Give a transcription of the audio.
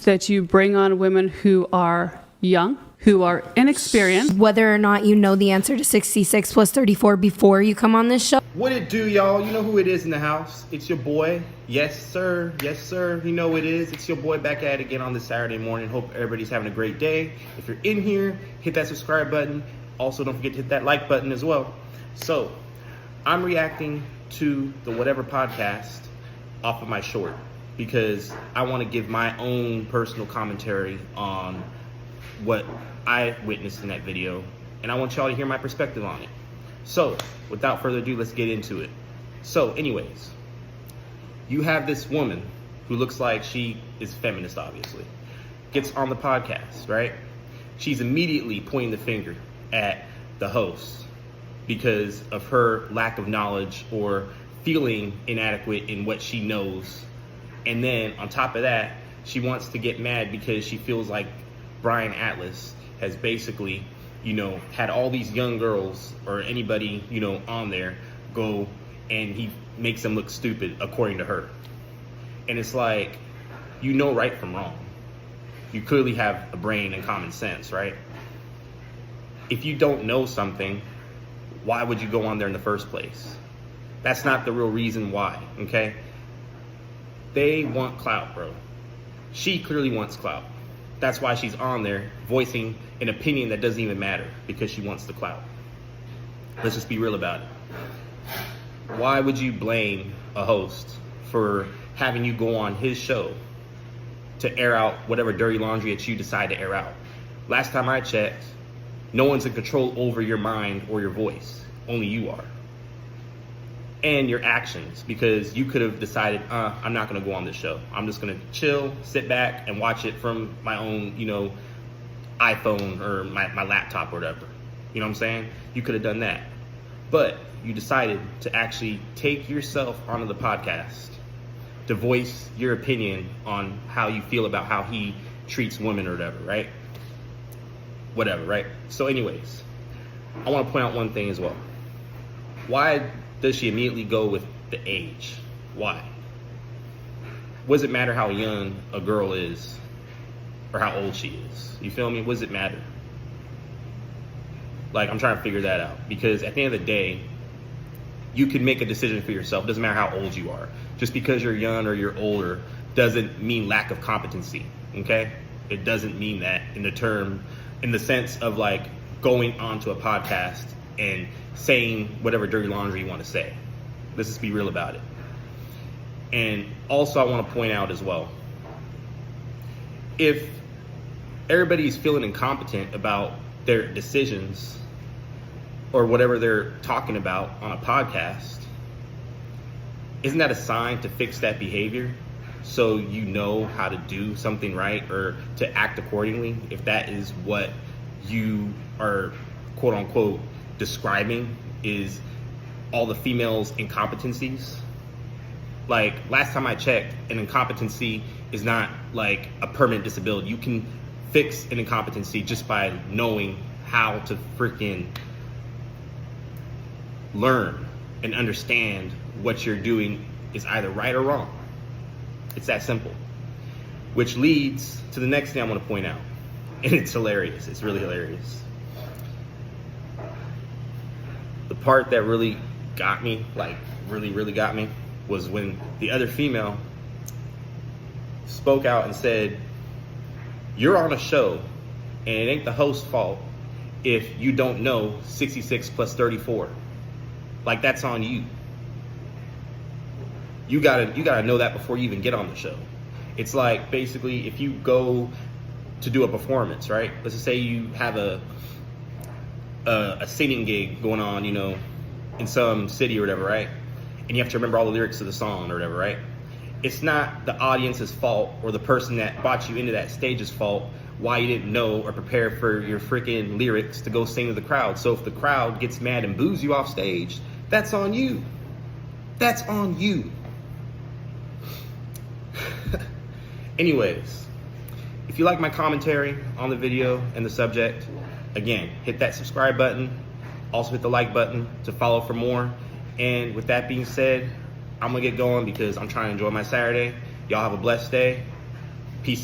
that you bring on women who are young, who are inexperienced. Whether or not you know the answer to 66 plus 34 before you come on this show. What it do, y'all? You know who it is in the house. It's your boy. Yes, sir. Yes, sir. You know who it is. It's your boy back at it again on this Saturday morning. Hope everybody's having a great day. If you're in here, hit that subscribe button. Also, don't forget to hit that like button as well. So, I'm reacting to the Whatever podcast off of my short because I want to give my own personal commentary on what I witnessed in that video, and I want y'all to hear my perspective on it. So, without further ado, let's get into it. So, anyways, you have this woman who looks like she is feminist, obviously, gets on the podcast, right? She's immediately pointing the finger at the host because of her lack of knowledge or feeling inadequate in what she knows. And then on top of that, she wants to get mad because she feels like Brian Atlas has basically, had all these young girls or anybody, on there go and he makes them look stupid according to her. And it's like, right from wrong. You clearly have a brain and common sense, right? If you don't know something, why would you go on there in the first place? That's not the real reason why, okay? They want clout, bro. She clearly wants clout. That's why she's on there voicing an opinion that doesn't even matter because she wants the clout. Let's just be real about it. Why would you blame a host for having you go on his show to air out whatever dirty laundry that you decide to air out? Last time I checked, no one's in control over your mind or your voice. Only you are. And your actions, because you could have decided, I'm not going to go on this show. I'm just going to chill, sit back, and watch it from my own, iPhone or my laptop or whatever. You know what I'm saying? You could have done that. But you decided to actually take yourself onto the podcast to voice your opinion on how you feel about how he treats women or whatever, right? Whatever, right? So anyways, I want to point out one thing as well. Why does she immediately go with the age? Why? What does it matter how young a girl is or how old she is? You feel me? What does it matter? Like, I'm trying to figure that out because at the end of the day, you can make a decision for yourself. It doesn't matter how old you are. Just because you're young or you're older doesn't mean lack of competency, okay? It doesn't mean that in the sense of like going onto a podcast and saying whatever dirty laundry you want to say. Let's just be real about it. And also I want to point out as well, if everybody's feeling incompetent about their decisions or whatever they're talking about on a podcast, isn't that a sign to fix that behavior so you know how to do something right or to act accordingly if that is what you are quote unquote describing is all the females' incompetencies? Like, last time I checked, an incompetency is not like a permanent disability. You can fix an incompetency just by knowing how to freaking learn and understand what you're doing is either right or wrong. It's that simple. Which leads to the next thing I want to point out. And it's hilarious. It's really hilarious. The part that really got me, like really got me, was when the other female spoke out and said, you're on a show and it ain't the host's fault if you don't know 66 plus 34. Like, that's on you. You gotta know that before you even get on the show. It's like, basically, if you go to do a performance, right? Let's just say you have a singing gig going on, in some city or whatever, right? And you have to remember all the lyrics of the song or whatever, right? It's not the audience's fault or the person that brought you into that stage's fault why you didn't know or prepare for your freaking lyrics to go sing to the crowd. So if the crowd gets mad and boos you off stage, that's on you. That's on you. Anyways, if you like my commentary on the video and the subject, again, hit that subscribe button. Also hit the like button to follow for more. And with that being said, I'm gonna get going because I'm trying to enjoy my Saturday. Y'all have a blessed day. Peace out.